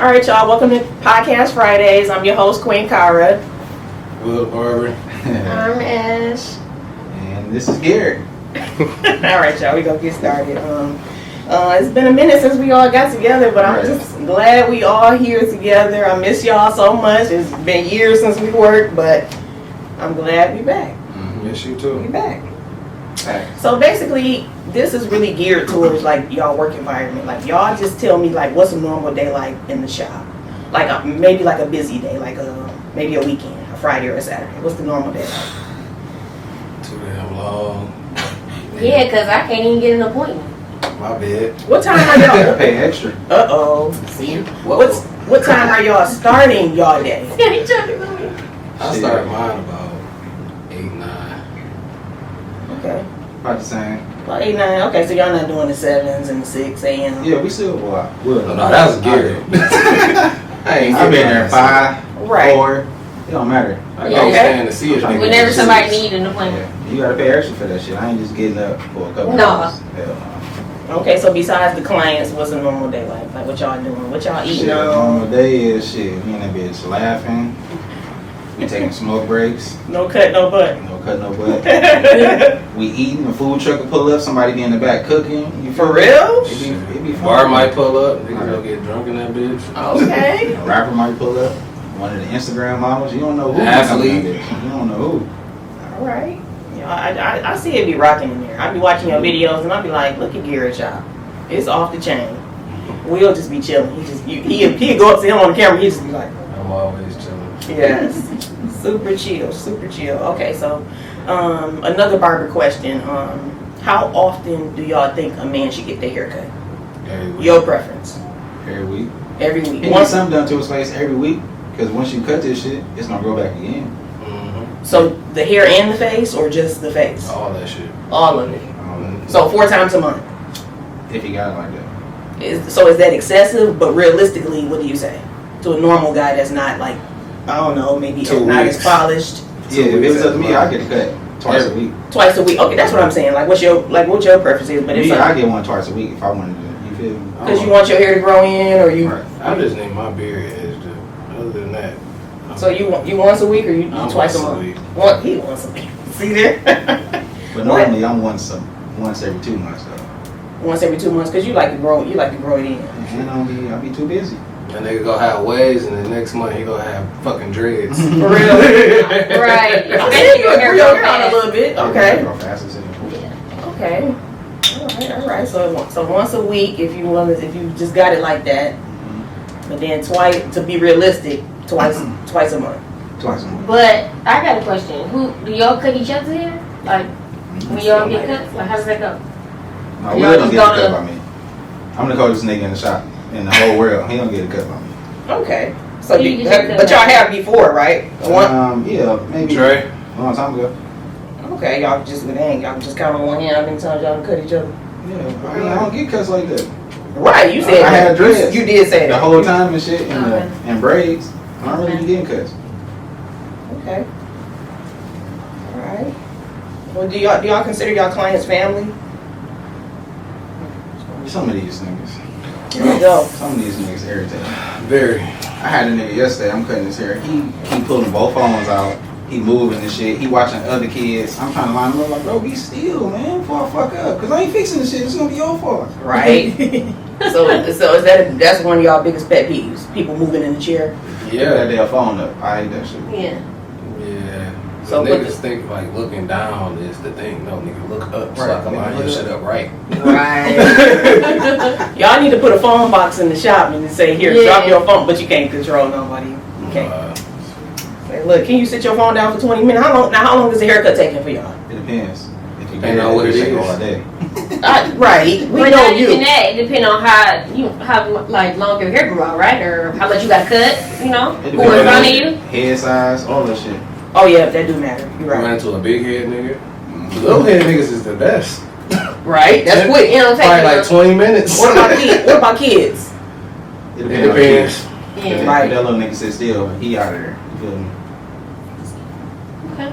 All right, y'all. Welcome to Podcast Fridays. I'm your host, Queen Cara. Willdabarber. I'm Ash. And this is Garrett. All right, y'all. We gonna get started. It's been a minute since we all got together, but I'm just glad we all here together. I miss y'all so much. It's been years since we worked, but I'm glad we back. Miss you too. We back. So basically, this is really geared towards like y'all work environment. Like y'all just tell me like what's a normal day like in the shop. Like maybe like a busy day, like maybe a weekend, a Friday or a Saturday. What's the normal day like? Too damn long. Yeah, because I can't even get an appointment. My bad. What time are y'all? Pay extra. See? What time are y'all starting y'all day? I started mine about 8, 9. Okay. About the same. About 8, 9. Okay, so y'all not doing the 7s and the 6 a.m. Yeah, we still will. No, that was Garrett. I ain't I've been there 5, Right. 4. It don't matter. I can't stand to see it. Whenever somebody needs an appointment. Yeah, you gotta pay extra for that shit. I ain't just getting up for a couple No. hours. Hell no. Okay, so besides the clients, what's a normal day like? Like what y'all doing? What y'all eating Shit, a on? normal day is shit. Me and that bitch laughing. We taking smoke breaks. No cut, no butt. No cut, no butt. We eating. A food truck will pull up. Somebody be in the back cooking. You For feel me? real? It be fun. Bar might pull up. Niggas gonna get drunk in that bitch. Okay. A rapper might pull up. One of the Instagram models. You don't know who. Athlete. You don't know who. All right. Yeah, I see it be rocking in there. I be watching your videos and I be like, look at Garrett, y'all. It's off the chain. We'll just be chilling. He'd go up to him on the camera. He'd just be like, I'm always chilling. yes, super chill, super chill. Okay, so another barber question. How often do y'all think a man should get their haircut? Every week. Your preference? Every week. Every week. He needs something done to his face every week. Because once you cut this shit, it's gonna grow back again. So the hair and the face, or just the face? All that shit. All of it. So 4 times a month. If you got it like that. So is that excessive? But realistically, what do you say to a normal guy that's not like, I don't know, maybe 2 not weeks. as polished? Yeah, if it was up to me, I get a cut twice a week. Twice a week. Okay, that's what I'm saying. Like, what your preference is? But if Me, I get one twice a week if I wanted to. You feel me? because you want your hair to grow in, or you. Right. I just need my beard edged up. Other than that. So you once a week, or you I'm twice a once a month? week. He once a week. See there? But normally I'm once every 2 months though. Once every 2 months, because you like to grow. You like to grow it in. And I'll be too busy. That nigga gonna have waves and the next month he gonna have fucking dreads. For real. Right. Okay, you can grow it out a little bit. Okay. Grow fast as it is. Okay. All right. So once a week, if you just got it like that, but then twice, to be realistic, twice a month. Twice a month. But I got a question. Do y'all cut each other's hair? Like, when y'all get cuts? Like, how does that go? No, Will don't get a cut by me. I'm the coldest nigga in the shop in the whole world. He don't get a cut by me. Okay. So, You get your but y'all cut. have before, right? Yeah, maybe Dre? a long time ago. Okay, y'all just count on one hand how many times y'all cut each other. Yeah, I don't get cuts like that. Right, you said I had dreads. You did say The that. whole time and shit, Okay. and braids. I don't really be getting cuts. Okay. All right. Well, do y'all consider y'all clients family? Some of these niggas. There you go. Some of these niggas irritating. Very. I had a nigga yesterday, I'm cutting his hair. He pulling both phones out. He moving and shit. He watching other kids. I'm trying to line him up like, bro, be still, man, before I fuck up. Because I ain't fixing this shit. It's going to be your fault. Right. so is that's one of y'all biggest pet peeves? People moving in the chair? Yeah. That damn phone up. I hate that shit. Yeah. Yeah. So So niggas think like looking down is the thing. No, nigga, look up so I can line your shit up right. Right. Y'all need to put a phone box in the shop and say, here, drop your phone. But you can't control nobody. You can't. Say, look, can you sit your phone down for 20 minutes? How long is the haircut taking for y'all? It depends. If you Depending on what it is. all day. Right. We But know not you. even that. It depends on how like long your hair grew out, right? Or how much you got cut, you know? It Who in depends front on of you? Head size, all that shit. Oh, yeah, that do matter. You're You ran right. into a big head nigga. Little head niggas is the best. Right? That's quick. You know what I'm Probably saying? like 20 minutes. What about kids? What about kids? It It depends. depends. Yeah. If Right. that little nigga sit still, he out of there. You feel me? Okay.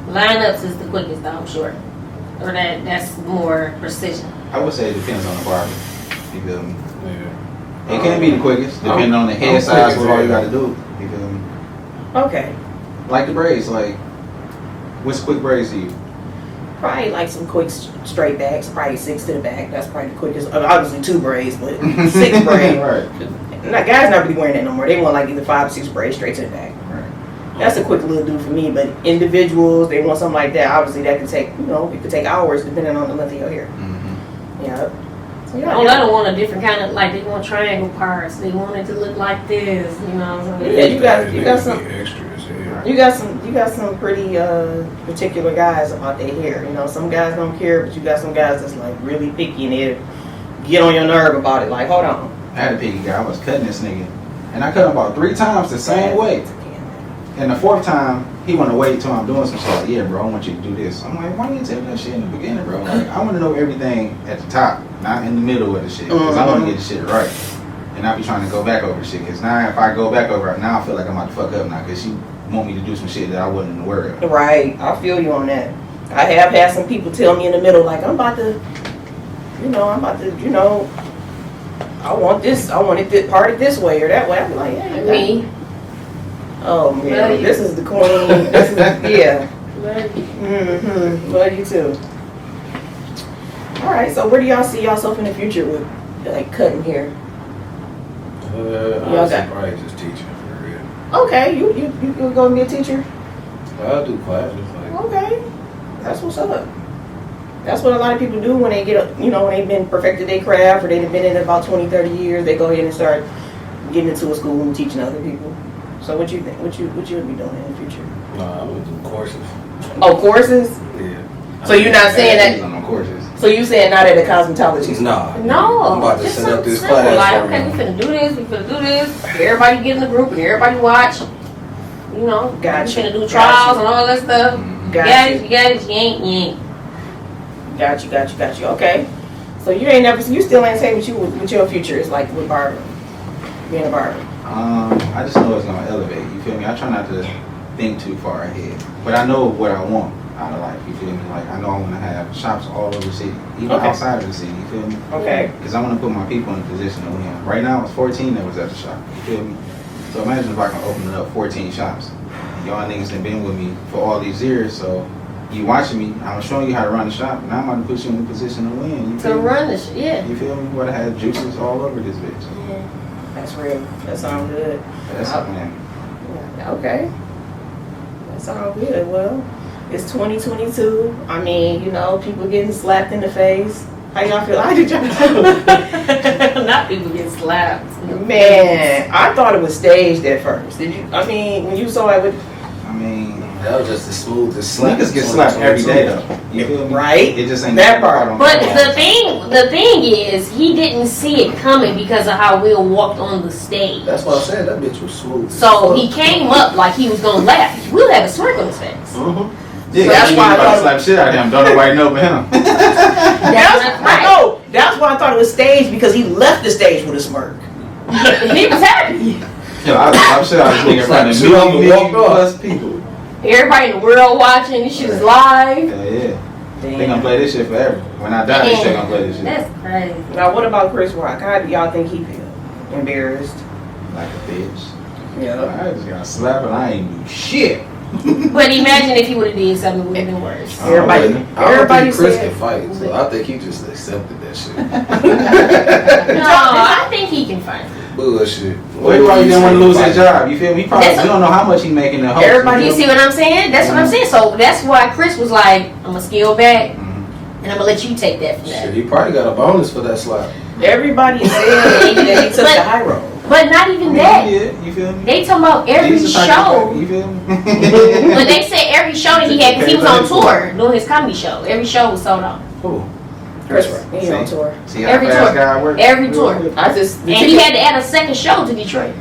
Lineups is the quickest, though, I'm sure. Or that's more precision. I would say it depends on the barber. You feel me? Yeah. It can be the quickest, depending on the head size, what all you gotta do. You feel me? Okay. Like the braids, like, what's quick braids to you? Probably like some quick straight backs, probably 6 to the back. That's probably the quickest. Obviously 2 braids, but 6 braids. Right. Guys not really wearing that no more. They want like either 5 or 6 braids straight to the back. Right. That's a quick little do for me. But individuals, they want something like that. Obviously, that can take it could take hours depending on the length of your hair. Mm-hmm. Yeah. So, Oh, they don't want a different kind of, like, they want triangle parts. They want it to look like this, you know what I'm saying? Yeah, you got some. extras here. You got some pretty particular guys about their hair. You know, some guys don't care, but you got some guys that's like really picky and they get on your nerve about it. Like, hold on. I had a picky guy. I was cutting this nigga, and I cut him about 3 times the same way. And the 4th time, he want to wait till I'm doing some shit. Like, yeah, bro, I want you to do this. I'm like, why didn't you tell me that shit in the beginning, bro? Like, I want to know everything at the top, not in the middle of the shit. Because I want to get the shit right. And I be trying to go back over the shit. Because now if I go back over it, now I feel like I'm about to fuck up now. Because you want me to do some shit that I wasn't aware of. Right. I feel you on that. I have had some people tell me in the middle, like, I want it parted this way or that way. I be like, yeah, Me. Oh man, this is the queen. This is yeah. Love you too. All right, so where do y'all see yourself in the future with like cutting hair? I'll probably just teaching for real. Okay, you gonna be a teacher? I'll do classes. Like, Okay, that's what's up. That's what a lot of people do when they get when they've been perfected their craft or they've been in it about 20, 30 years. They go ahead and start getting into a school and teaching other people. So what you think? What you would be doing in the future? I would do courses. Oh, courses? Yeah. So you're not saying that? On courses. So you saying not at a cosmetologist? Nah. No. I'm about to just set up something this simple, class. like, for okay, me. we finna do this. Everybody get in the group and everybody watch. You know, Gotcha. we finna do trials and all that stuff. You got Gotcha. it, you got it, you ain't. Got you. Okay. So you still ain't saying what your future is like with barber, being a barber. I just know it's gonna elevate. You feel me? I try not to think too far ahead, but I know what I want out of life. You feel me? Like I know I want to have shops all over the city, even outside of the city. You feel me? Okay. Because I want to put my people in a position to win. Right now, it's 14 that was at the shop. You feel me? So imagine if I can open up 14 shops. Y'all niggas have been with me for all these years, so you watching me. I'm showing you how to run the shop. Now I'm about to put you in a position to win. You To feel me? run the shit, yeah. You feel me? What I had juices all over this bitch. Yeah. That's real. That sounds good. That's man. Yeah, okay. That sounds good. Well, it's 2022. I mean, people getting slapped in the face. How y'all feel? How did y'all feel? Not people get slapped. Man, I thought it was staged at first. Did you? I mean, when you saw it with. I mean, That was just the smoothest slap. niggas get slapped every day though. You feel me? Right? It just ain't That part. on But camera. the thing is, he didn't see it coming because of how Will walked on the stage. That's what I said. That bitch was smooth. So he came up like he was gonna laugh. Will had a smirk on his face. Yeah, that's why I thought- slap shit out of him. Don't nobody know but him. That's why I thought it was staged because he left the stage with a smirk. He was happy. Yo, I'm sure I was nigga in front of Shit, I'm me, walked off. plus people. Everybody in the world watching. This shit is live. Hell yeah. They gonna play this shit forever. When I die, they still gonna play this shit. That's crazy. Now, what about Chris Rock? How do y'all think he feel? Embarrassed? Like a bitch. Yeah. I just got slapped and I ain't do shit. But imagine if he would have did something, it would have been worse. Everybody Everybody Chris said- can fight, so I think he just accepted that shit. No, I think he can fight. Bullshit. Well, he probably didn't want to lose his job. You feel me? He probably That's we don't know how much he making the host. Everybody- You see what I'm saying? That's what I'm saying. So that's why Chris was like, I'm gonna scale back and I'm gonna let you take that from Shit, that. he probably got a bonus for that slap. Everybody said that he took the high road. But not even that. Yeah, you feel me? They talking about every Jesus type show. of- You feel me? But they said every show that he had, because he was on tour doing his comedy show. Every show was sold out. Who? Chris Rock, he on See? tour. See how Every fast tour. guy works? Every tour. I just And he had to add a second show to Detroit.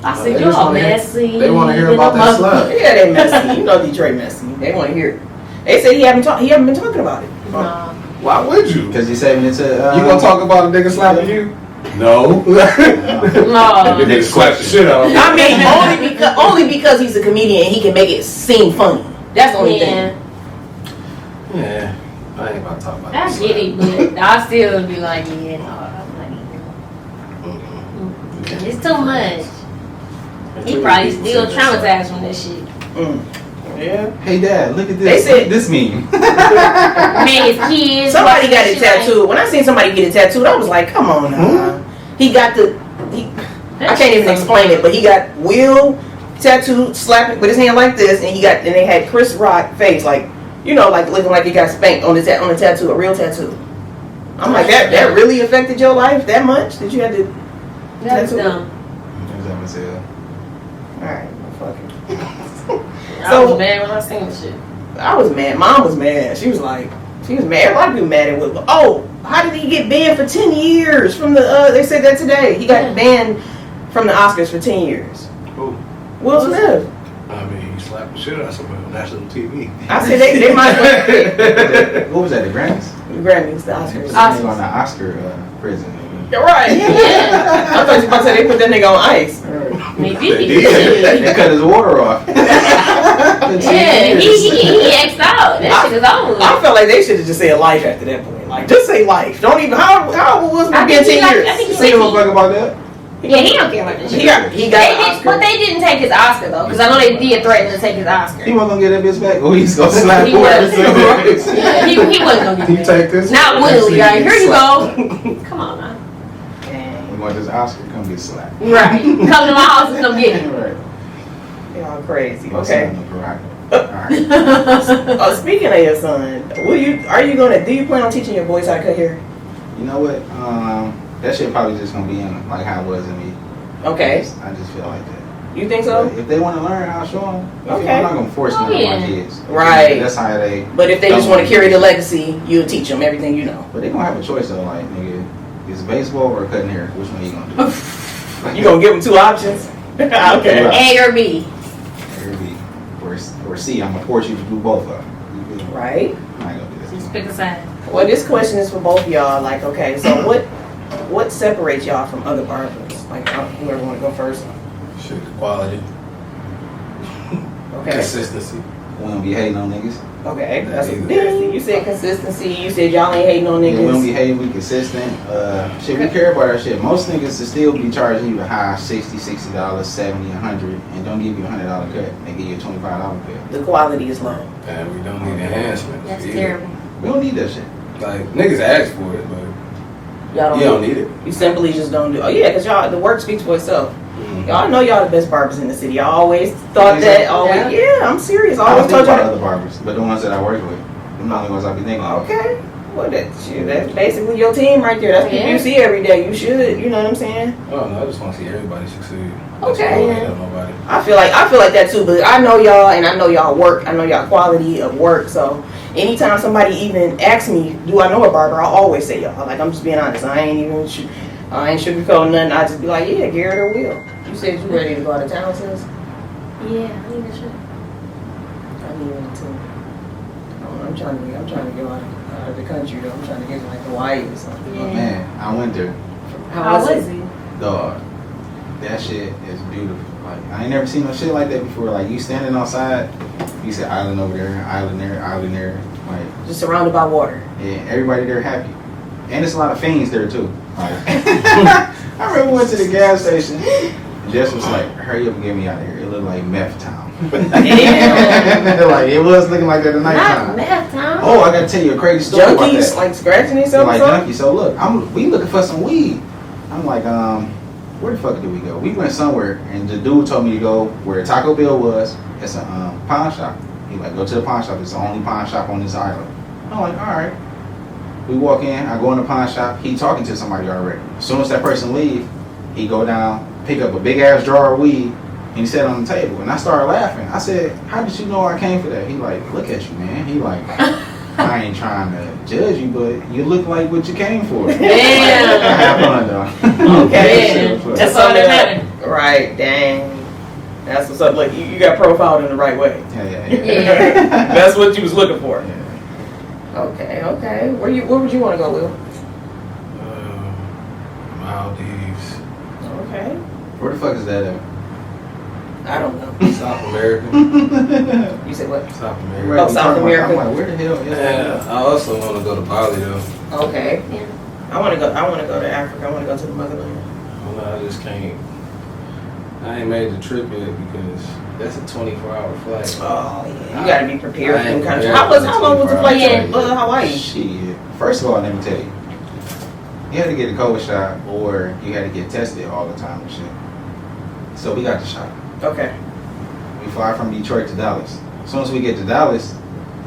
I said, They just y'all wanna hear- messy. they wanna hear about that slap. Yeah, they messy. You know Detroit messy. They want to hear it. They say he haven't been talking about it. Nah. Why would you? Because he's saving it to. You gonna talk about a nigga slapping you? No. No. The nigga slapped the shit out of me. I mean, only because he's a comedian and he can make it seem funny. That's the only Yeah. thing. Yeah. I ain't about to talk about I that get slap. it, but I still be like, yeah, no, I'm not even. It's too much. He probably still traumatized from this shit. Yeah. Hey Dad, look at this. They said- Look at this meme. Man, his kids. Somebody got it shit like- tattooed. When I seen somebody get it tattooed, I was like, come on now. He got I can't even explain it, but he got Will tattooed, slapping with his hand like this, and they had Chris Rock face, like, you know, like looking like he got spanked on the tattoo, a real tattoo. I'm like, that really affected your life that much? Did you have to That's tattoo? dumb. Alright, fuck it. I was mad when I seen the shit. I was mad. Mom was mad. She was mad. A lot of people mad at Will. Oh, how did he get banned for 10 years from the, they said that today. He got banned from the Oscars for 10 years. Who? Will Smith. I mean, he slapped the shit out of somebody on national TV. I said they might as well. What was that, the Grammys? The Grammys, the Oscars. Oscars. On the Oscar prison. You're right. Yeah. I thought you were about to say they put that nigga on ice. Maybe. They cut his water off. Yeah, he X'd out. That shit is over. I felt like they should have just said life after that point. Like, just say life. Don't even, how old was I Will been think 10 years? I think See the motherfucker about that? Yeah, he don't care about that shit. He got They an did, Oscar. but they didn't take his Oscar though, because I know they did threaten to take his Oscar. He wasn't gonna get that bitch back. Oh, he's gonna slap He whoever was. said Yeah, he wasn't gonna He get it. take this. Not Willie, right? Here you go. Come on now. We want this Oscar, come get slapped. Right. Come to my house and come get him. Right. Y'all crazy. My Okay. son, the prerogative. Alright. Speaking of your son, do you plan on teaching your boys how to cut hair? You know what? That shit probably just gonna be in like how it was in me. Okay. I just feel like that. You think so? But if they want to learn, I'll show them. Okay. I'm not gonna force them on yeah. my kids. Right. That's how they. But if they just want to carry the legacy, you'll teach them everything you know. But they gonna have a choice though. Like, nigga, is baseball or cutting hair? Which one you gonna do? You gonna give them two options? Okay. A or B. Or C, I'm gonna force you to do both of them. You feel me? Right. I ain't gonna do that. Just pick a side. Well, this question is for both of y'all. Like, okay, so what separates y'all from other barbers? Like, whoever want to go first. Shit, quality. Okay. Consistency. We don't be hating on niggas. Okay. That's Either. you said consistency. You said y'all ain't hating on Yeah, we don't be niggas. hating, we consistent. Shit, we care about our shit. Most niggas will still be charging you the high $60, $70, $100, and don't give you $100 cut. They give you a $25 cut. The quality is low. And we don't need enhancements. That's either. terrible. We don't need that shit. Like, niggas ask for it, but Y'all you don't need it. You simply just don't do. Oh yeah, because y'all the work speaks for itself. Mhm. Y'all know y'all the best barbers in the city. I always thought that. Always, yeah, I'm serious. I I always don't think told about y'all. other barbers, but the ones that I work with, them the only ones I be thinking of. Okay. Well, that's basically your team right there. That's people Yeah. you see every day. You should. You know what I'm saying? Oh, no, I just want to see everybody succeed. Okay. I don't hate on nobody. I feel like that too. But I know y'all, and I know y'all work. I know y'all quality of work. So anytime somebody even asks me, do I know a barber? I'll always say y'all. Like, I'm just being honest. I ain't sugarcoating nothing. I just be like, yeah, Garrett or Will. You said you ready to go out of town, sis? Yeah, I need that shit. I need one too. I'm trying to go out of the country though. I'm trying to get to like Hawaii or something. Yeah. Man, I went there. How was it? Dog, that shit is beautiful. Like, I ain't never seen no shit like that before. Like, you standing outside, you see island over there, island there. Like, Just surrounded by water. yeah, everybody there happy. And there's a lot of fiends there too. Like, I remember we went to the gas station. And Jess was like, hurry up and get me out of here. It looked like meth town. Like, it was looking like that at Not nighttime. meth time. Oh, I gotta tell you a crazy story about Junkies that. like scratching They're themselves. like or something? junkies. So look, we looking for some weed. I'm like, where the fuck did we go? We went somewhere, and the dude told me to go where Taco Bell was. It's a pawn shop. He like, go to the pawn shop. It's the only pawn shop on this island. I'm like, all right. We walk in. I go in the pawn shop. He talking to somebody already. As soon as that person leave, he go down, pick up a big ass jar of weed, and he set it on the table. And I started laughing. I said, how did you know I came for that? He like, look at you, man. He like, I ain't trying to judge you, but you look like what you came for. Damn. Have fun though. Okay. Yeah. That's all that matters. Right, dang. That's what's up. Like, you got profiled in the right way. Yeah. Yeah. That's what you was looking for. Yeah. Okay. Where would you want to go, Will? Maldives. Okay. Where the fuck is that at? I don't know. South America. You said what? South Right, America. Oh, we South talking about- America. I'm like, where the hell is that? Yeah, I also want to go to Bali though. Okay. Yeah. I want to go to Africa. I want to go to the motherland. I just can't I ain't made the trip yet because that's a 24-hour flight. Oh yeah, you gotta be prepared I for ain't the country. prepared How long was the flight Yeah. to Hawaii? Shit. First of all, let me tell you. You had to get a COVID shot or you had to get tested all the time and shit. So we got the shot. Okay. We fly from Detroit to Dallas. As soon as we get to Dallas,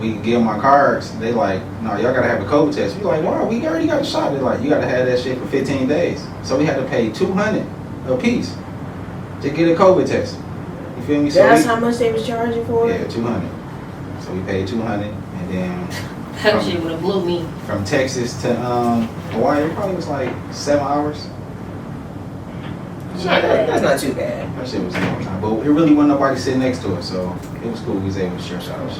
we give them our cards. They like, no, y'all gotta have a COVID test. We like, wow, we already got a shot. They're like, you gotta have that shit for 15 days. So we had to pay $200 a piece to get a COVID test. You feel me? So That's how much they was charging for it? Yeah, $200. So we paid $200, and then That shit would have blew me. from Texas to Hawaii, it probably was like 7 hours. That's not too bad. That shit was a long time, but it really wasn't nobody sitting next to us, so it was cool. We was able to share shots.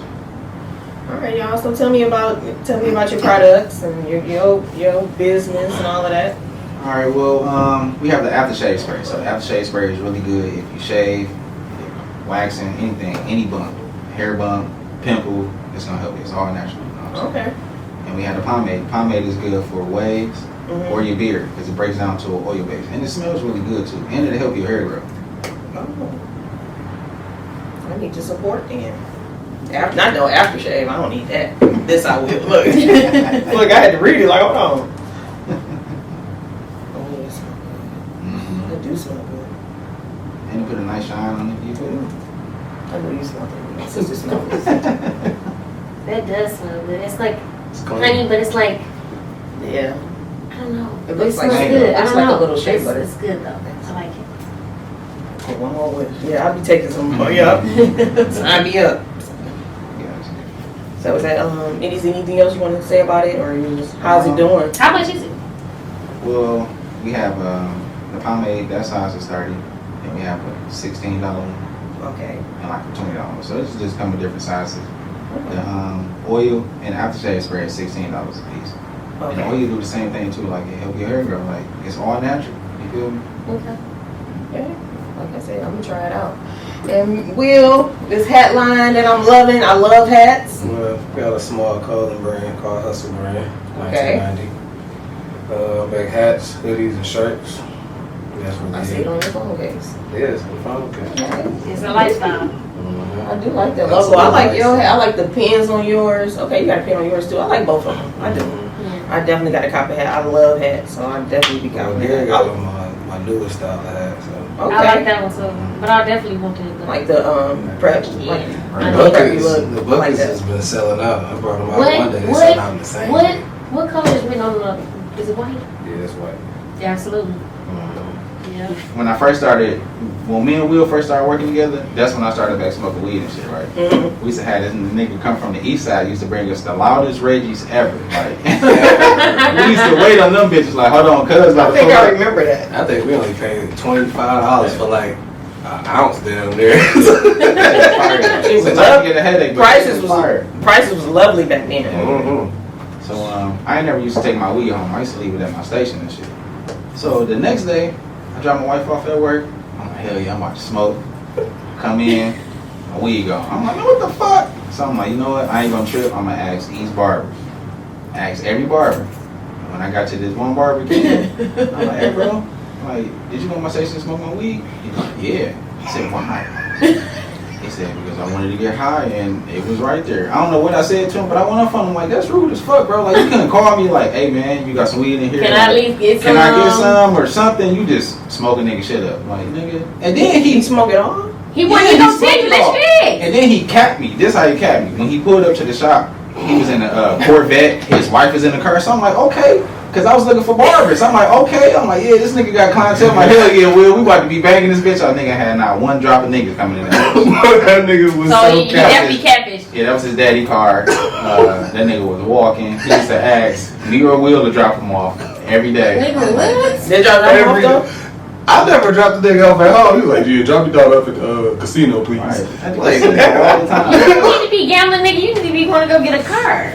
All right, y'all. So tell me about your products and your business and all of that. All right, well, we have the aftershave spray. So the aftershave spray is really good if you shave, waxing, anything, any bump, hair bump, pimple, it's gonna help you. It's all natural. You know what I'm saying? Okay. And we have the pomade. Pomade is good for waves Mhm. or your beard because it breaks down to an oil base, and it smells really good too, and it'll help your hair grow. Oh. I need to support then. Not no aftershave. I don't need that. This I will. Look, look. I had to read it. Like, hold on. Oh, it smell Mm-hmm. good. It do smell good. And it put a nice shine on it. You put it. I know you smell good. My sister smells good. That does smell good. It's like It's clean. honey, but it's like, Yeah. I don't know. It looks like smells mango. good. I Looks don't like a know. little shea butter. It's good though. I like it. Okay, one more with. Yeah, I'll be taking some. Oh, yeah. Sign me up. So is that anything else you want to say about it, or you just how's it doing? How much is it? Well, we have the pomade. That size is 30, and we have a $16 one Okay. and like a $20. So it's just come with different sizes. The oil and aftershave spray is $16 a piece. And the Okay. oil do the same thing too. Like it help your hair grow. Like it's all natural. You feel me? Okay. Yeah. Like I said, I'm gonna try it out. And Will, this hat line that I'm loving. I love hats. Well, we got a small clothing brand called Hustle Brand, Okay. 1990. Make hats, hoodies, and shirts. That's what I we see did. it on your phone case. Yes, we found it. Okay. It's a lifestyle. I do like that That's logo. I a like nice- your hat. I like the pins on yours. Okay, you got a pin on yours too. I like both of them. I do. Yeah. I definitely got a copy hat. I love hats, so I definitely be Well, counting Garrett that. got on my newest style of hat, so. Okay. I like that one too. But I definitely want to go. Like the prep. Yeah. Like, I The know. preppy buckets, look. the I like buckets that. has been selling out. I brought them out What? one day. They What? selling out the same. What color is written on the? Is it white? Yeah, it's white. Yeah, absolutely. Yeah. When I first started, when me and Will first started working together, that's when I started back smoking weed and shit, right? Mhm. We used to have this nigga come from the east side, used to bring us the loudest Reggies ever. Like, we used to wait on them bitches, like, hold on, cuz, I about to think pull I up. remember that. I think we only paid $25 for like an ounce down there. It was Sometimes up. you get a headache, but Prices it was fire. lovely back then. Mhm. So I ain't never used to take my weed home. I used to leave it at my station and shit. So the next day, I drop my wife off at work. I'm like, hell yeah, I'm about to smoke. Come in, my weed gone. I'm like, man, what the fuck? So I'm like, you know what? I ain't gonna trip. I'm gonna ask these barbers. Ask every barber. And when I got to this one barber again, I'm like, hey bro, I'm like, did you go to my station and smoke my weed? He's like, yeah. I said, why? He said, because I wanted to get high and it was right there. I don't know what I said to him, but I went up on him like, that's rude as fuck, bro. Like, you couldn't call me like, hey man, you got some weed in here. Can Like, I at least get some? can I get some or something? You just smoking nigga shit up. Like, nigga. And then He he smoke it all? He wasn't Yeah, gonna he tell you smoked that all. shit. And then he capped me. This how he capped me. When he pulled up to the shop, he was in a Corvette. His wife was in the car. So I'm like, okay. Because I was looking for barbers. I'm like, okay. I'm like, yeah, this nigga got clientele. I'm like, hell yeah, Will. We about to be banging this bitch. Our nigga had not one drop of niggas coming in there. That nigga was So so you definitely catfish. Yeah, that was his daddy car. That nigga was walking. He used to ask me or Will to drop him off every day. Nigga, what? Did y'all drop him off though? I never dropped the nigga off at home. He was like, yeah, drop your dog off at the casino, please. Right. I Like, do that all the time. You don't need to be gambling, nigga. You need to be going to go get a car.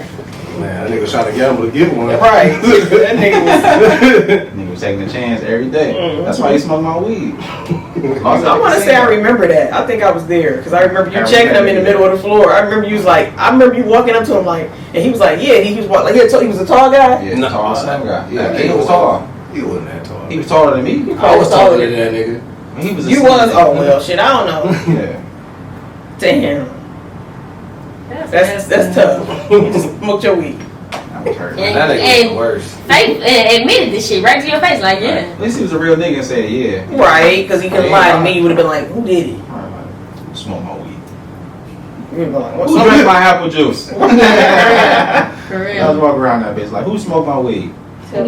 Man, that nigga was trying to gamble to get one. Right. That nigga was. Nigga was taking a chance every day. Mhm. That's why he smoked my weed. I want to say I remember that. I think I was there because I remember you checking him in the middle of the floor. I remember you was like, I remember you walking up to him like, and he was like, yeah, he was what, like he was a tall guy. Yeah, No. tall, slim guy. Yeah, That he nigga was tall. He wasn't that tall. He was taller than me. I was taller than that nigga. He was. You was. Oh well, shit. I don't know. Yeah. Damn. That's tough. You just smoked your weed. I was hurt. That ain't the worst. Faith admitted this shit right to your face, like, yeah. At least he was a real nigga and said, yeah. Right, because he couldn't lie to me. You would have been like, who did it? Smoke my weed. You would have been like, what's Who drank my apple juice? For I was real. walking around that bitch like, who smoked my weed? Tell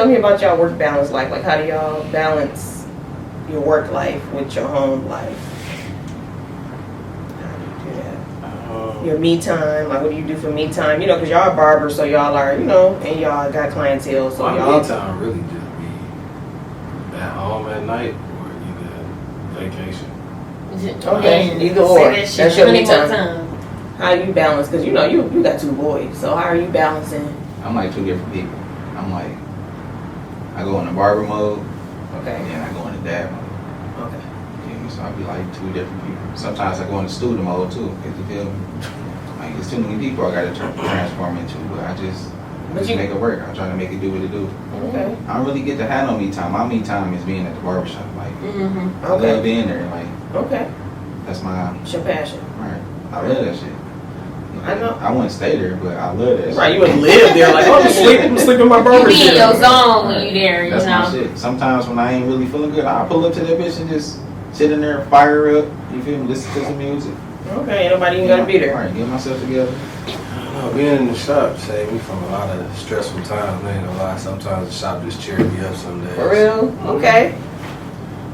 me about y'all work balance. Like how do y'all balance your work life with your home life? How do you do that? Your me time, like what do you do for me time? You know, because y'all are barbers, so y'all are, and y'all got clientele, so My y'all. me time really just be at home at night or either vacation. Okay, either or. That's your me time. How you balance? Because you got 2 boys, so how are you balancing? I'm like 2 different people. I'm like, I go in the barber mode, Okay. and I go in the dad mode. Okay. You feel me? So I be like 2 different people. Sometimes I go in the student mode too. If you feel me? Like it's too many people I gotta transform into, but I just make it work. I try to make it do what it do. Okay. I don't really get to have no me time. My me time is being at the barbershop. Like I Okay. love being there. Like Okay. that's my It's your passion. right. I love that shit. I know. I wouldn't stay there, but I love that shit. Right, you wouldn't live there like, oh, I'm sleeping in my You barber be in chair. your zone when you there, That's my shit. Sometimes when I ain't really feeling good, I'll pull up to that bitch and just sit in there, fire up. You feel me? Listen to some music. Okay, ain't nobody even gotta be there. Right, get myself together. No, being in the shop saved me from a lot of stressful times. I ain't gonna lie. Sometimes the shop just cheered me up some days. For real? Okay.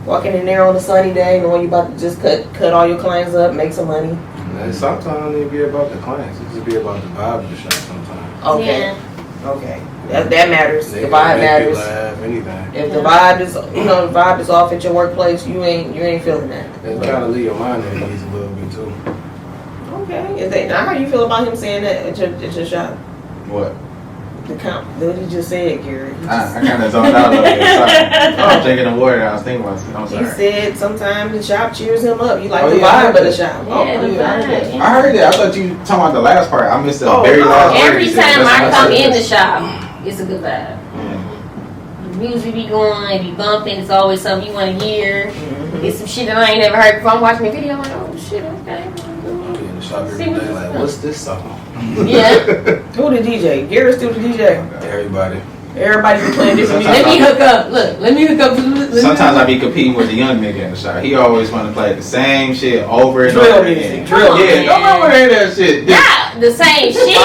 Walking in there on a sunny day, knowing you about to just cut all your clients up, make some money. And sometimes it don't even be about the clients. It just be about the vibe of the shop sometimes. Okay. Yeah. Okay. That matters. They The vibe make you matters. laugh, anything. If the vibe is, the vibe is off at your workplace, you ain't feeling that. And kind of leave your mind at ease a little bit too. Okay. Now how you feel about him saying that at your shop? What? What you just said, Garrett. I kind of zoned out a little bit. Sorry. I was drinking the water. I was thinking about it. I'm He sorry. said sometimes the shop cheers him up. You like the Yeah, I vibe heard of the that. shop. Yeah, Oh, the I heard that. vibe. I heard that. I thought you talking about the last part. I missed the Oh, very no. last part. Every You said time that's I what come said. in the shop, it's a good vibe. The music be going, it be bumping, it's always something you want to hear. It's some shit that I ain't never heard before. I'm watching the video, I'm like, oh shit, okay. I be in the shop every day like, what's this song? Yeah. Who the DJ? Garrett's still the DJ. Everybody. Everybody be playing different Let music. me hook up. Look, let me hook up. Sometimes I be competing with the young nigga in the shop. He always want to play the same shit over and Drill over music, again. drill. Yeah, don't know what that shit. Not the same shit.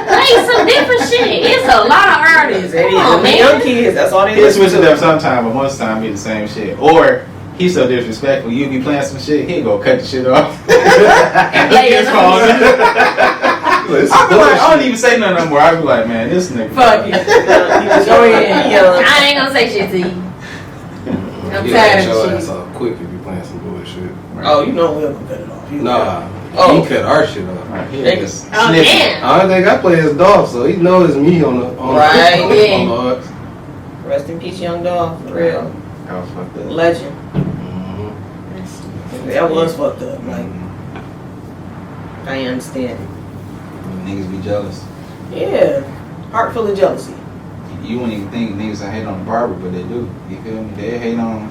Play some different shit. It's a lot of artists. Come on, The young man. kids, that's all they He'll listen switch it to. up sometime, but most time be the same shit. Or he's so disrespectful. You be playing some shit, he'll go cut the shit off. And play his it. phone. I be like, I don't even say nothing no more. I be like, man, this nigga. Fuck you. Go ahead. I ain't gonna say shit to you. I'm You tired cut your of ass shit. off quick if you playing some bullshit. Oh, you know we'll cut it off. Nah, Oh. he cut our shit off. Right, he Niggas. just Oh, sniffing. damn. I don't think I play his dog, so he knows it's me on the Right, yeah. on the odds. Rest in peace, young dog. For real. That was fucked up. Legend. Mhm. That was fucked up. Like, I understand. Niggas be jealous. Yeah. Heart full of jealousy. You wouldn't even think niggas I hate on the barber, but they do. You feel me? They hate on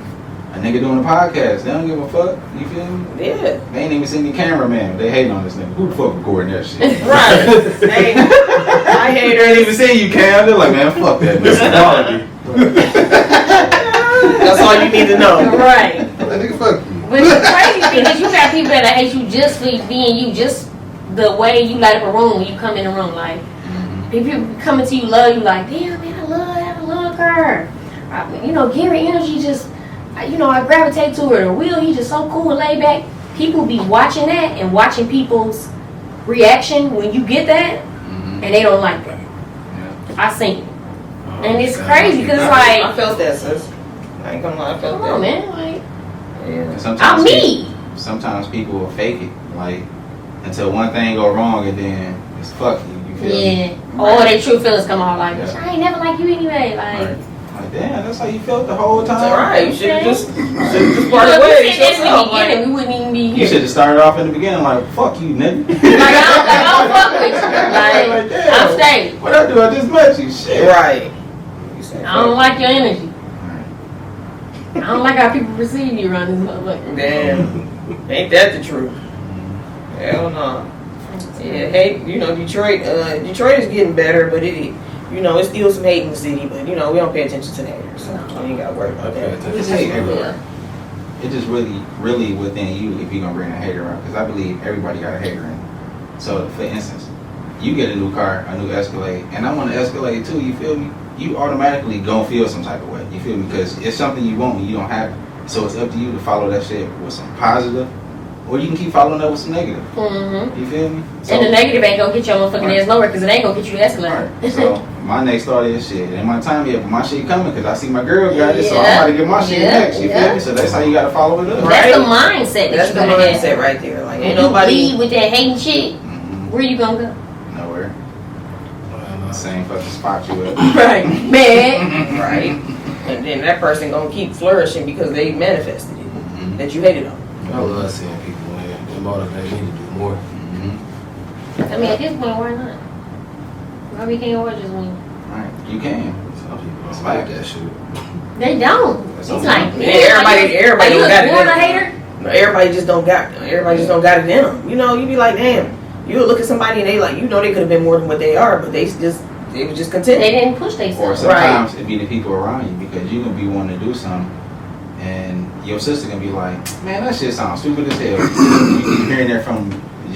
a nigga doing a podcast. They don't give a fuck. You feel me? Yeah. They ain't even seen the cameraman. They hate on this nigga. Who the fuck recording that shit? Right. Hey, I hate They ain't her. even seen you, Cam. They're like, man, fuck that. This is quality. That's all you need to know. Right. That nigga fuck you. But the crazy thing is you got people that hate you just for being you, just the way you light up a room when you come in the room. Like, people coming to you, love you, like, damn, man, I love her. Garrett energy just, I gravitate to her. Or Will, he just so cool and laid back. People be watching that and watching people's reaction when you get that, and they don't like that. Yeah. I seen it. And it's crazy because it's like, I felt that, sis. I ain't gonna lie, I felt come on, that. man. Like, Yeah. And sometimes I'm me. Sometimes people will fake it, like until one thing go wrong, and then it's fuck you. You feel me? Yeah. All their true feelings come out like, Yeah. I ain't never like you anyway. Like, Right. Like damn, that's how you felt the whole time. It's alright. You should have just Look, parted ways. we said this in the yourself, like- beginning, we wouldn't even be You here. should have started off in the beginning like, fuck you, nigga. Like, I don't fuck with you. Like, damn. I'm straight. What I do? I just met you. Shit. Right. You said, I don't like your energy. I don't like how people perceive you around this motherfucker. Damn. Ain't that the truth? Hell no. Yeah, hey, you know, Detroit is getting better, but it's still some hate in the city, but we don't pay attention to the haters, so you ain't gotta worry about that. It's hate everywhere. It's just really within you if you're gonna bring a hater out, because I believe everybody got a hater in. So, for instance, you get a new car, a new Escalade, and I want an Escalade too, you feel me? You automatically gonna feel some type of way, you feel me? Because it's something you want and you don't have it. So it's up to you to follow that shit with some positive, or you can keep following up with some negative. Mm-hmm. You feel me? So, and the negative ain't gonna get your motherfucking ass nowhere, because it ain't gonna get you the Escalade. Right. So my next thought is shit. Ain't my time yet, but my shit coming because I see my girl got it, so I'm about to get my shit next. You feel me? So that's how you gotta follow it up. That's the mindset. That's the mindset right there. Like ain't nobody lead with that hating shit. Where you gonna go? Nowhere. Same fucking spot you at. Right, man. Right. And then that person gonna keep flourishing because they manifested it that you hated them. I love seeing people win. It motivates me to do more. I mean, at this point, why not? Why we can't all just win? Right. You can. Some people don't like that shit. They don't. It's like everybody you don't got it. Born a hater? Everybody just don't got it in them. You be like, damn. You look at somebody and they like, they could have been more than what they are, but they was just content. They didn't push themselves. Or sometimes it be the people around you because you gonna be wanting to do something, and your sister gonna be like, man, that shit sounds stupid as hell. You keep hearing that from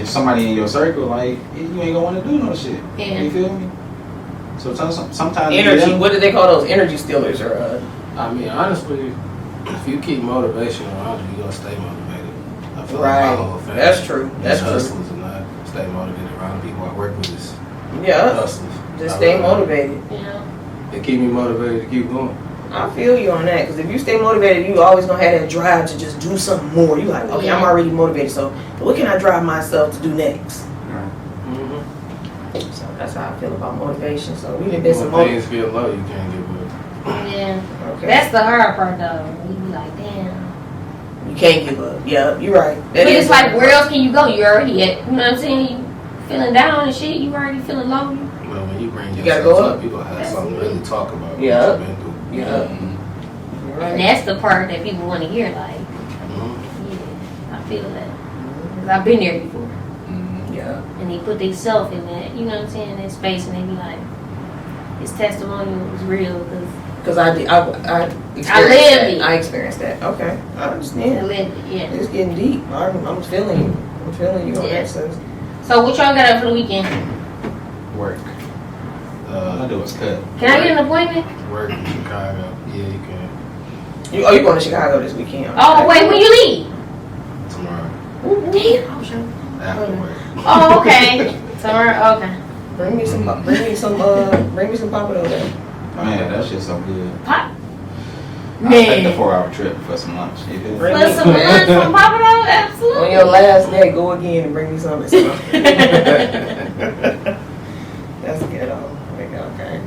somebody in your circle, like you ain't gonna want to do no shit. Yeah. You feel me? So sometimes energy. What do they call those? Energy stealers, or I mean, honestly, if you keep motivation around you, you're gonna stay motivated. I feel right. like my whole family, That's true. That's hustlers and I stay motivated around the people I work with. Is hustlers. Just stay motivated. Yeah. They keep me motivated to keep going. I feel you on that, because if you stay motivated, you always gonna have that drive to just do something more. You like, okay, I'm already motivated, so what can I drive myself to do next? So that's how I feel about motivation. So we done been some when things feel low, you can't give up. Yeah. Okay. That's the hard part, though. You be like, damn. You can't give up. Yeah, you're right. But it's like, where else can you go? You already at, you know what I'm saying? You feeling down and shit. You already feeling low. Well, when you bring gotta go yourself up. you gonna have something to really talk about. Yeah. What you've been through. Yeah. Right. And that's the part that people want to hear. Like, yeah, I feel that. Because I've been there before. Yeah. And they put themselves in that, you know what I'm saying, that space, and they be like, his testimony was real. Because I experienced lived it. I experienced that. Okay. I understand. I lived it, yeah. It's getting deep. I'm feeling you. I'm feeling you on that sense. So what y'all got up for the weekend? Work. I do is cut. Can I get an appointment? Work in Chicago. Yeah, you can. You going to Chicago this weekend? Oh, wait, when you leave? Tomorrow. Damn, I'm sure. After work. Oh, okay. Tomorrow, okay. Bring me some Papa there. Man, that shit's so good. Pop. I'll take the 4-hour trip for some lunch. You feel me? Put some lunch from Papa though? Absolutely. On your last day, go again and bring me something. That's good. Okay.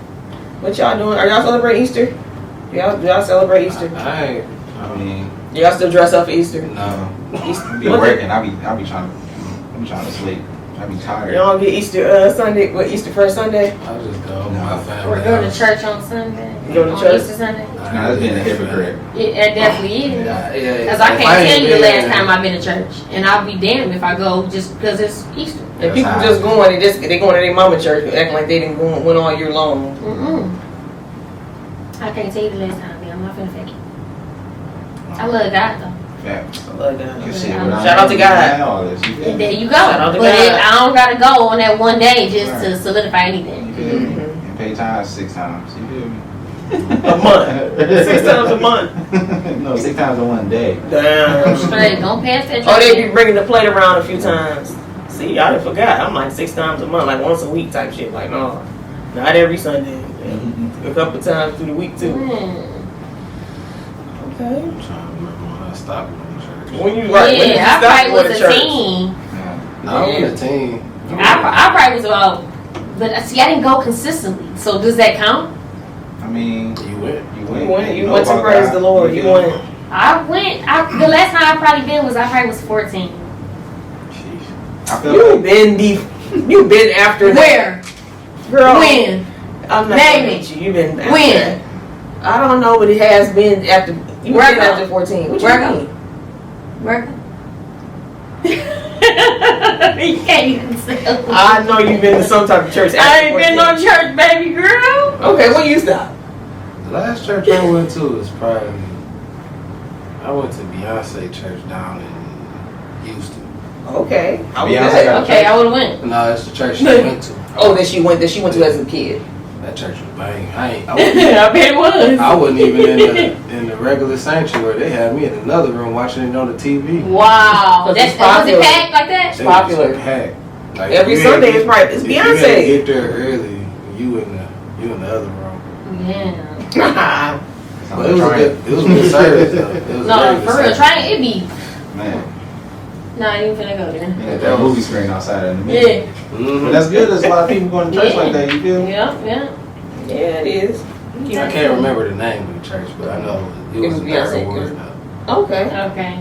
What y'all doing? Are y'all celebrating Easter? Do y'all celebrate Easter? I mean, Y'all still dress up for Easter? no. Easter. I be working. I be trying to sleep. I be tired. Y'all get Easter Sunday? What, Easter first Sunday? I just go with my family. Or go to church on Sunday. You go to on church? Easter Sunday. Nah, that's being a hypocrite. It definitely is. Yeah. Because I can't tell you the last time I've been to church. And I'll be damned if I go just because it's Easter. And people just going, they going to their mama church acting like they didn't went all year long. I can't tell you the last time, man. I'm not finna fake it. I love God though. Facts. I love God. Shout out to God. And there you go. Shout out to But God. I don't gotta go on that one day just to solidify anything. You feel me? And pay tithes 6 times. You feel me? A month. 6 times a month. No, 6 times in one day. Damn. Straight. Don't pass that. Oh, they be bringing the plate around a few times. See, I done forgot. I'm like 6 times a month, like once a week type shit. Like, no, not every Sunday. A couple times through the week too. Okay. I'm trying to remember when I stopped going to church. When you I probably was a teen. No, I was a teen. I probably was about, but see, I didn't go consistently. So does that count? I mean, You went. You went to praise the Lord. You went. I went. The last time I probably been was I probably was 14. I feel You like been deep. You been after that. Where? Girl. When? I'm not Name gonna it. hit you. You been after When? that. I don't know, but it has been after. You Where been I go? after 14. What Where I you go? mean? Where? You can't even say. I know you've been to some type of church. I after ain't been 14. no church, baby girl. Okay, when you stop? The last church I went to was probably, I went to Beyonce church down in Houston. Okay. How was Beyonce that? got- Okay, I would have went. No, it's the church she went to. Oh, that she went to as a kid. That church was bang. I I bet it was. wasn't even in the regular sanctuary. They had me in another room watching it on the TV. Wow. Because That's it's was it popular. packed like that? It's popular. It was packed. Like, Every if you Sunday had- is right. It's if you had to Beyonce. get there early. You in the other room. Yeah. But it was a good service though. It was No, very good for real. service. Try it be. Man, Nah, I ain't finna go there. they got that movie screen outside of the middle. Yeah. Mhm. But that's good. There's a lot of people going to church like that. You feel me? Yeah, yeah. Yeah, it is. I can't remember the name of the church, but I know it was was a Beyonce. third word Okay. Okay.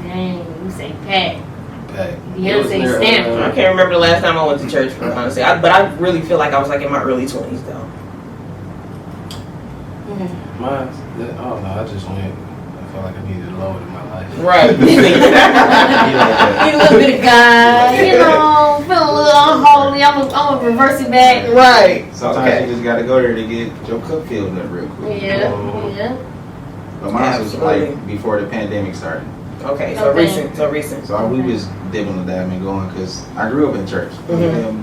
Dang, you say packed. packed. Beyonce stamp. I can't remember the last time I went to church, for honestly. But I really feel like I was like in my early 20s, though. Mine, I don't know. I just went. I felt like I needed a Lord in my life. Right. Need a little bit of God, you know, feel a little unholy. I'm gonna reverse it back. Right. Sometimes Okay. you just got to go there to get your cup filled up real quick. Yeah, yeah. But mine was Absolutely. like before the pandemic started. Okay, so Okay. recent. So we was dibbling and dabbling going because I grew up in church. Mhm.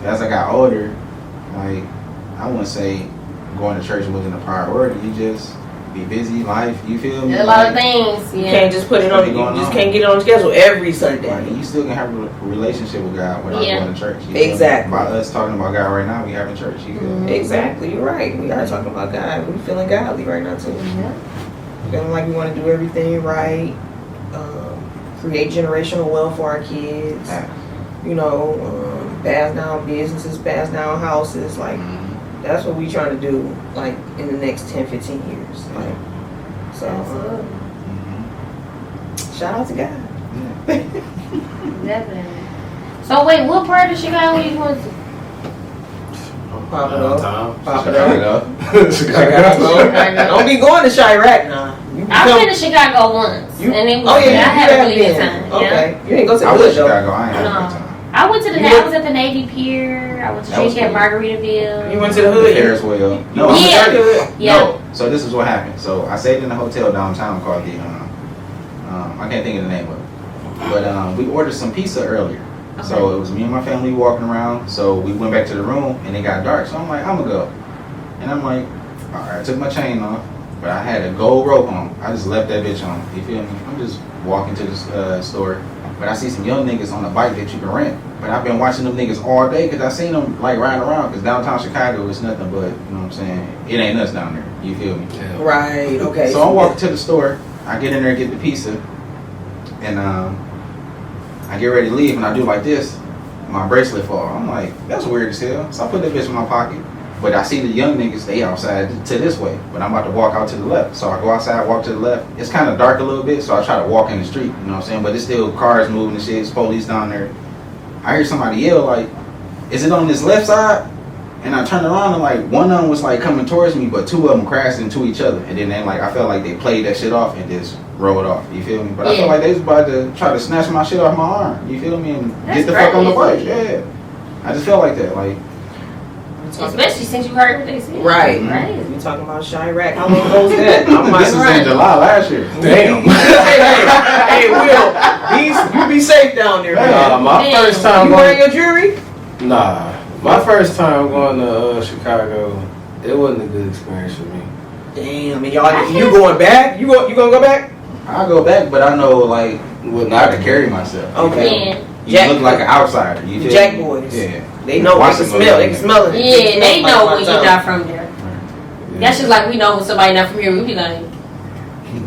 As I got older, like I wouldn't say going to church wasn't a priority. You just be busy, life. You feel me? There's a lot of Like, things. You Yeah. can't just put it on. You just can't get it on schedule every Sunday. Like, you still can have a relationship with God without Yeah. going to church. You feel me? Exactly. By us talking about God right now, we having church. You feel me? Exactly, you're right. We are talking about God. We're feeling godly right now too. Yeah. Feeling like we want to do everything right, create generational wealth for our kids. You know, pass down businesses, pass down houses. Like that's what we trying to do. Like in the next 10, 15 years. Like so. Absolutely. Shout out to God. Definitely. So wait, what part of Chicago you going to? Pop it up. Downtown. Pop it Chicago. up. Don't be going to Chirac now. I've been to Chicago once, and it was, Oh yeah, I had a really good been. time. Okay, you didn't go to the I was hood in though. Chicago. I ain't had a No. good time. I went to the. You I went- was at the Navy Pier. I went to That was drink at cool. Margaritaville. You went to the hood. Ferris wheel. No, You I'm went to Yeah. the hood. Yeah. No. So this is what happened. So I stayed in a hotel downtown called the I can't think of the name of it. But we ordered some pizza earlier. So Okay. it was me and my family walking around. So we went back to the room and it got dark. So I'm like, I'm gonna go. And I'm like, all right, I took my chain off, but I had a gold rope on. I just left that bitch on. You feel me? I'm just walking to the store. But I see some young niggas on a bike that you can rent. But I've been watching them niggas all day because I seen them like riding around. Because downtown Chicago is nothing but, you know what I'm saying? It ain't us down there. You feel me? Yeah. Right. Okay. So I'm walking to the store. I get in there and get the pizza. And I get ready to leave and I do like this. My bracelet fall. I'm like, that's weird as hell. So I put that bitch in my pocket. But I see the young niggas, they outside to this way. But I'm about to walk out to the left. So I go outside, walk to the left. It's kind of dark a little bit, so I try to walk in the street. You know what I'm saying? But it's still cars moving and shit. It's police down there. I hear somebody yell like, is it on this left side? And I turned around and like one of them was like coming towards me, but two of them crashed into each other. And then they like, I felt like they played that shit off and just rolled off. You feel me? But I Yeah. feel like they was about to try to snatch my shit off my arm. You feel me? And That's get the fuck on the bike. crazy. Yeah. I just felt like that. Like, Especially since you heard what they said. Right. Right. We talking about Chirac. How long ago was that? I'm this was in July last year. Damn. hey, Will, you be safe down there, man. My Man. first time You wearing going. your jewelry? Nah, my first time going to Chicago, it wasn't a good experience for me. Damn, and y'all, you going back? You gonna go back? I go back, but I know like how to carry myself. Okay. Yeah. You Jack- look like an outsider. You feel Jack me? boys. Yeah. They know. They Watch can them smell. go They can down smell it. Yeah, they know when you're not not from there. That's just like we know when somebody not from here. We be like,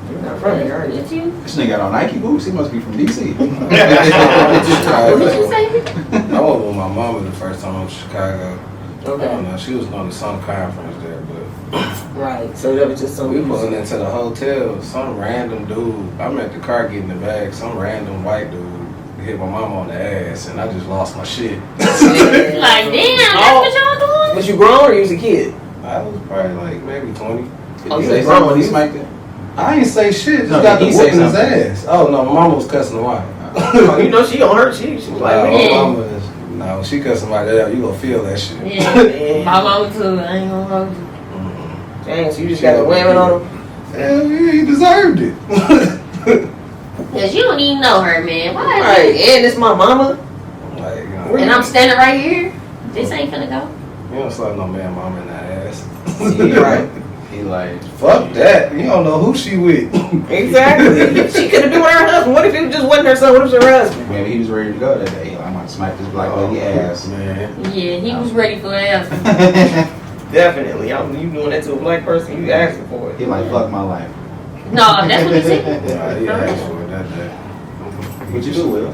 You're not from here, are you? did you? This nigga got on Nike boots. He must be from DC. What did you say? I went with my mama the first time I went to Chicago. I don't Okay. know, she was going to some conference there, but Right. So that was just some. we pulling into the hotel. Some random dude, I'm at the car getting the bag. Some random white dude hit my mama on the ass, and I just lost my shit. Like, damn, that's what y'all doing? Was you grown or you was a kid? I was probably like maybe 20. Did he say something when he smacked it? I ain't say shit. Just No, got the he say whooping his something. ass. Oh no, my mama was cussing the wife. Oh, you know she on her. She was like, My man. mama is. No, when she cuss somebody out, you gonna feel that shit. Yeah. Man. My mama too. I ain't gonna hold you. Dang, so you just got the women on him? Hell yeah, he deserved it. Cause you don't even know her, man. Why? Right, and it's my mama. Like, you know, And I'm standing right here. This ain't finna go. you don't slap no man mama in the ass. He right. He like, Fuck that. You don't know who she with. Exactly. She could have been with her husband. What if it just wasn't her son? What if it was her husband? maybe he was ready to go that day. He like, I'm gonna smack this black lady ass. Man. Yeah, he was ready for that. Definitely. You doing that to a black person, you asking for it. He like, fuck my life. No, that's what he said. Nah, he asked for it that day. What you do, Will?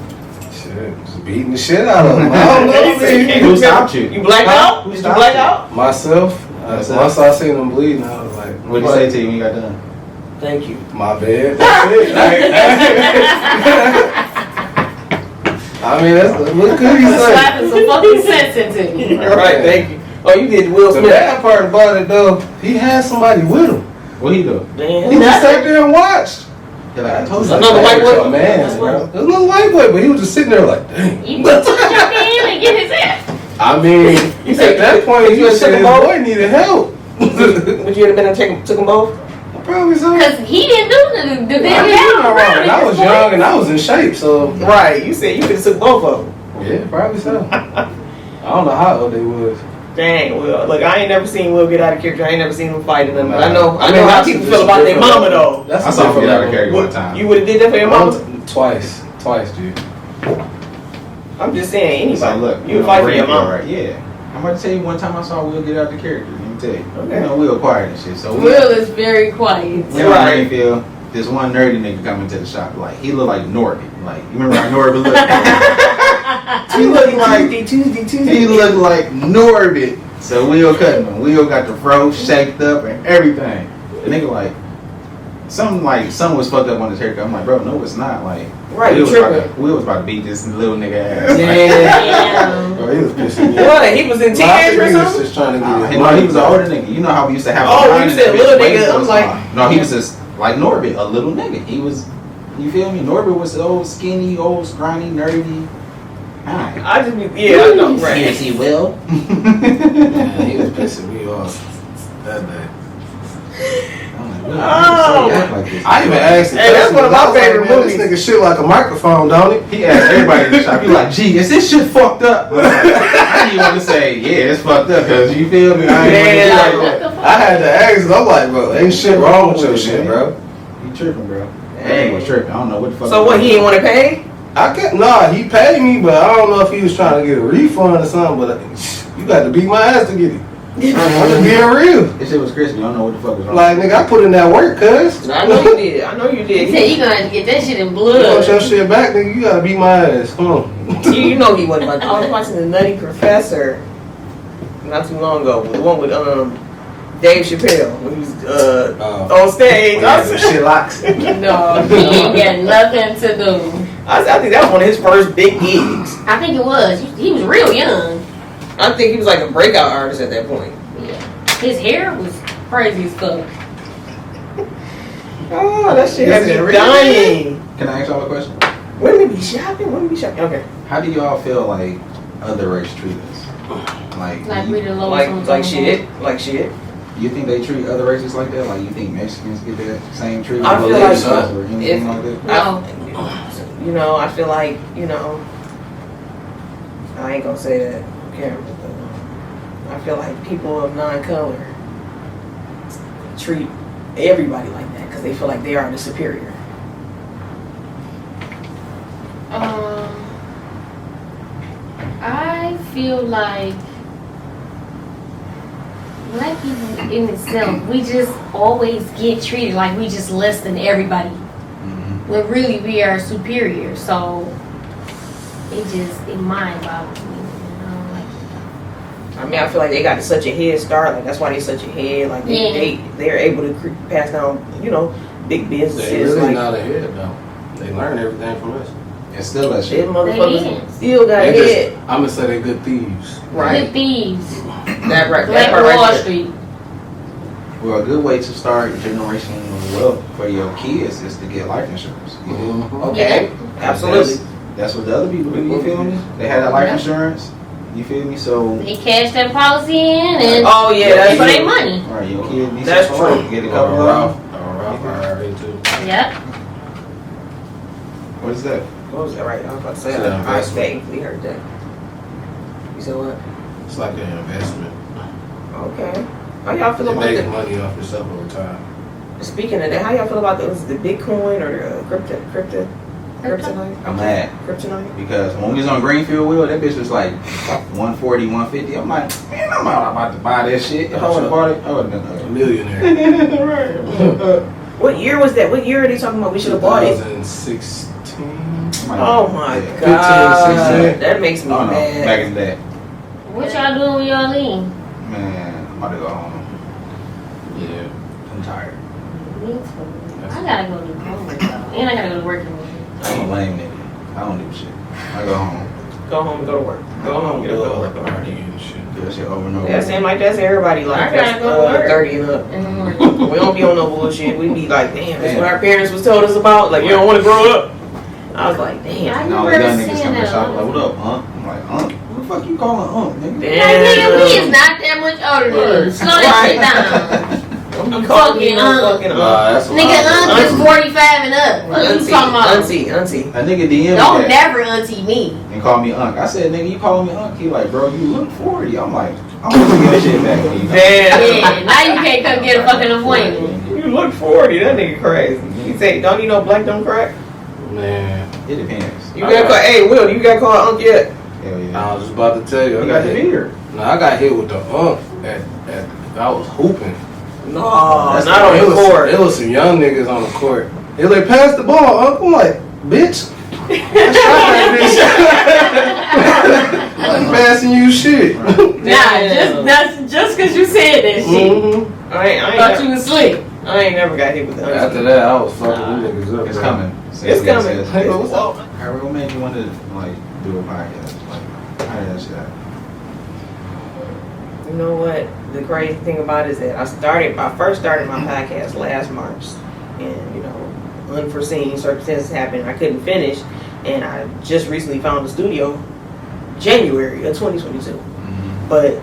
Shit, just beating the shit out of him. I don't know, man. Who stopped you? You black out? Who Did you stopped black you? out? Myself, once I seen him bleeding, I was like, What'd he say to you when you got done? Thank you. my bad. I mean, that's what could he say? Slapping some fucking sense into you. All right, thank you. Oh, you did Will The Smith. bad part about it though, he had somebody with him. What he do? Man. He just sat there and watched. He like, I told you. Another white boy? A man, bro. It was another white boy, but he was just sitting there like, dang. You took jump in and get his ass. I mean, You said at that point, you you took said them his both? boy needed help. Would you have been and took them both? Probably so. Cause he didn't do the I damn mean, you know, battle right. And I was young and I was in shape, so Right. You said you could have took both of them. yeah, probably so. I don't know how old they was. Dang, Will. Look, I ain't never seen Will get out of character. I ain't never seen him fighting them. But I know I mean, how that's people just feel about their different mama level. though. That's I a saw him different get out of level. character one time. You would have did that for your mama? Twice, dude. I'm just saying, anybody. So look, you would fight for your mama. right? Yeah. I'm about to tell you one time I saw Will get out the character. Let me tell you. Okay. You know, Will quiet and shit. So Will is very quiet. we on Rainfield, this one nerdy nigga come into the shop. Like, he look like Norbit. Like, you remember how Norbit looked? He looked like Tuesday. he looked like Norbit. So Will cutting him. Will got the fro shaped up and everything. The nigga something was fucked up on his haircut. I'm like, bro, no, it's not. Like, Right, Will you was, tripping. Will was about to beat this little nigga ass. Yeah. Bro, he was pissing me off. What? He was in teenage or He was something? just trying to get his He was an older nigga. You know how we used to have. Oh, a when line you and said the little bitch nigga, waiting I'm for like- us. No, he was just like Norbit, a little nigga. He was, you feel me? Norbit was the old skinny, old scrawny, nerdy. Hi. I just be, yeah, I know, right. Yes, he will. Man, he was pissing me off that day. I'm like, Will, Oh. you act like this. I even asked him. Hey, that's one of my I was like, favorite man, movies. This nigga shit like a microphone, don't it? He asked everybody in the shop. He like, gee, is this shit fucked up? I was like, I didn't even want to say, yeah, it's fucked up, cause you feel me? I ain't Man, want What to the be fuck? I had to ask him. I'm like, bro, ain't shit wrong with your shit, bro. like, you tripping, bro. I ain't was tripping. I don't know what the fuck. So what, he ain't want to pay? I can't. Nah, he paid me, but I don't know if he was trying to get a refund or something. But you got to beat my ass to get it. I'm just being real. This shit was crispy. I don't know what the fuck was wrong. Like, nigga, I put in that work, cuz. I know you did. I know you He did. said you gonna have to get that shit in You want your blood. shit back, nigga, you gotta beat my ass. Come on. You know he wasn't like, I was watching The Nutty Professor not too long ago. The one with Dave Chappelle when he was on stage. I, some was, shit locks. No, he ain't got nothing to do. I think that was one of his first big gigs. I think it was. He was real young. I think he was like a breakout artist at that point. Yeah. His hair was crazy as fuck. Oh, that shit Is has it me really? dying. Can I ask y'all a question? Wouldn't it be shocking? Wouldn't it be shocking? Okay. How do y'all feel like other race treat us? Like we the lowest Like, on like the shit. Like shit. You think they treat other races like that? Like, you think Mexicans get that same treatment? I feel Malaysians like or if- anything like that? No. I feel like, I ain't gonna say that on camera, but I feel like people of non-color treat everybody like that because they feel like they are the superior. I feel like black people in itself, we just always get treated like we just less than everybody. Mhm. When really we are superior. So it mind boggles me. I mean, I feel like they got such a head start. Like that's why they such a head. Like they're able to pass down, big They businesses. really Like not ahead though. They learn everything from us. It's still that them shit. motherfuckers still got a They head. just, I'm gonna say they're good thieves. Good thieves. That right. Black That part Wall right there. Street. Well, a good way to start generational wealth for your kids is to get life insurance. You feel me? Okay. Absolutely. That's what the other people do. You feel me? They had that life insurance. You feel me? So. They cash that policy in and Oh yeah, that's for their money. All right, your kid needs That's support. true. Get a couple of. Yep. What is that? What was that right? I was about to say It's an I investment. vaguely heard that. You said what? It's like an investment. Okay. How y'all feel It about makes the money off yourself over time. speaking of that, how y'all feel about the Bitcoin or the kryptonite? I'm mad Kryptonite? because when we was on Greenfield Wheel, that bitch was like 140, 150. I'm like, man, I'm not about to buy that shit. If I would have bought it, I would have A been millionaire. What year was that? What year are they talking about? We should have bought it. 2016. Oh my Yeah. god, 16. that makes me Oh no, mad. back in the day. What y'all doing when y'all leave? Man, I'm about to go home. Yeah. I'm tired. Me too. I gotta go to home and I gotta go to work in the morning. I'm a lame nigga. I don't do shit. I go home. Go home and go to work. Go home and go to work. Party and shit. Do that shit over and over. Yeah, seem like that's everybody like I gotta that's go to work. 30 and up. In the morning. We don't be on no bullshit. We be like, damn, that's what our parents was told us about. Like, you don't want to grow up. I was like, damn. And all the young niggas come in the shop like, what up, huh? I'm like, what the fuck you calling nigga? Like, nigga, we is not that much older than you. Slow that shit down. Don't be I'm calling me fucking no fucking That's Nigga, is 45 and up. What you talking about? Auntie. A nigga DM me Don't that never auntie me. and call me Unc. I said, nigga, you calling me Unc? He like, bro, you look 40. I'm like, I'm gonna get that shit back when you Damn. Yeah, now you can't come get a fucking appointment. You look 40. That nigga crazy. He say, don't you know black don't crack? Man. It depends. You gotta call, hey, Will, you gotta call Unc yet? Hell yeah. I was just about to tell you. You got the beer. No, I got hit with the at I was hooping. No, That's not on the court. It was some young niggas on the court. They like, pass the ball, Uncle. I'm like, bitch. I shot that bitch. I'm passing you shit. Nah, just cause you said that shit. Mm-hmm. I ain't Thought you was slick. I ain't never got hit with the auntie. After that, I was fucking them niggas up. It's bro. coming. It's coming. Hey, what's up? Alright, what made you want to like do a podcast? Like, how did that shit happen? You know what? The crazy thing about it is that I first started my podcast last March, and you know, unforeseen circumstances happened. I couldn't finish, and I just recently found a studio, January of 2022. But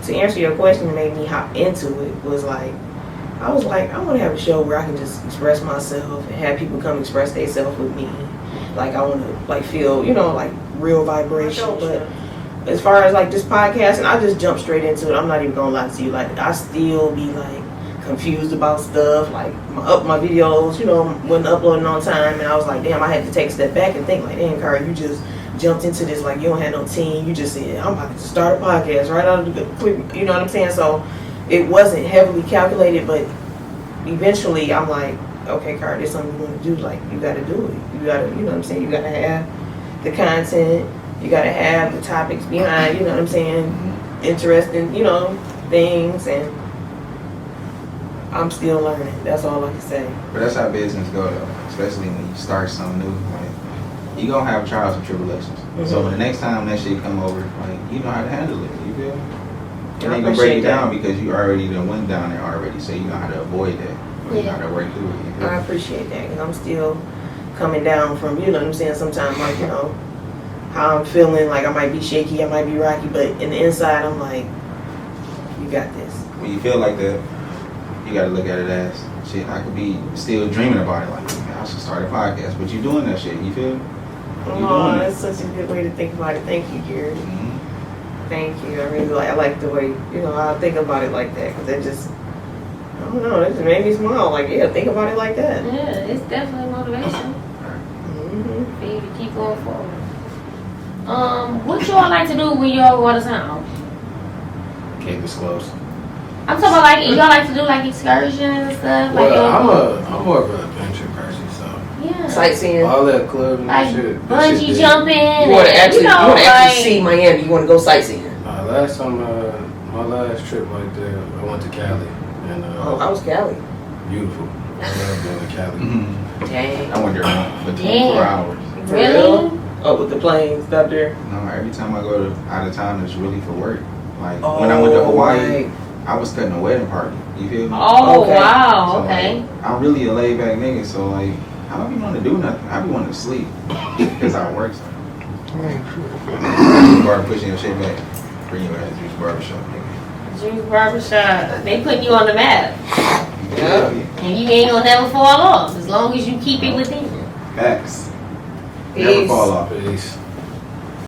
to answer your question, that made me hop into it was like, I was like, I want to have a show where I can just express myself and have people come express themselves with me. Like I want to like feel, you know, like real vibration, but. As far as like this podcast, and I just jumped straight into it. I'm not even gonna lie to you. Like I still be like confused about stuff. Like my videos, you know, wasn't uploading on time, and I was like, damn, I had to take a step back and think like, damn, Kara, you just jumped into this like you don't have no team. You just said I'm about to start a podcast right out of the quick. You know what I'm saying? So it wasn't heavily calculated, but eventually I'm like, okay, Kara, this is something you want to do. Like you got to do it. You got to, you know what I'm saying? You got to have the content. You gotta have the topics behind, you know what I'm saying, interesting, you know, things, and I'm still learning. That's all I can say. But that's how business go though, especially when you start something new. Like, you gonna have trials and tribulations. So when the next time that shit come over, like you know how to handle it. You feel me? It ain't gonna break you down because you already done went down there already. So you know how to avoid that. Or you know how to work through it. You feel I me? appreciate that because I'm still coming down from, you know what I'm saying, sometimes like, you know, how I'm feeling, like I might be shaky, I might be rocky, but in the inside I'm like, you got this. When you feel like that, you gotta look at it as shit. I could be still dreaming about it, like man, I should start a podcast. But you doing that shit, you feel? Oh, that's such a good way to think about it. Thank you, Garrett. Mm-hmm. Thank you. I really like. I like the way, you know, I think about it like that because it just, I don't know, it just made me smile. Like, yeah, think about it like that. Yeah, it's definitely motivation Mm-hmm. for you to keep going forward. What y'all like to do when y'all go out of town? Can't disclose. I'm talking about like y'all like to do like excursions and stuff. Like Well, y'all I'm more of an adventure person, so yeah, Sightseeing. all that club and like shit. that bungee shit jumping. You want to and, actually, you know, you want to actually like, see Miami. You want to go sightseeing. Last time, my last trip like that, I went to Cali, and Oh, I was Cali. beautiful. I love going to Cali. Mm-hmm. Dang. I went there for Dang. 24 hours. For Really? real? Oh, with the planes up there. No, every time I go to out of town, it's really for work. Like when I went to Hawaii, right. I was cutting a wedding party. You feel me? Oh Okay. wow, So, okay. like, I'm really a laid back nigga, so like, I don't be wanting to do nothing. I be wanting to sleep because I work. So. Barber pushing your shit back. Bring your ass to Juice Barbershop, nigga. Juice Barbershop, they putting you on the map. Yeah. And you ain't gonna never fall off as long as you keep it within. Facts. Peace. Never fall off. Peace.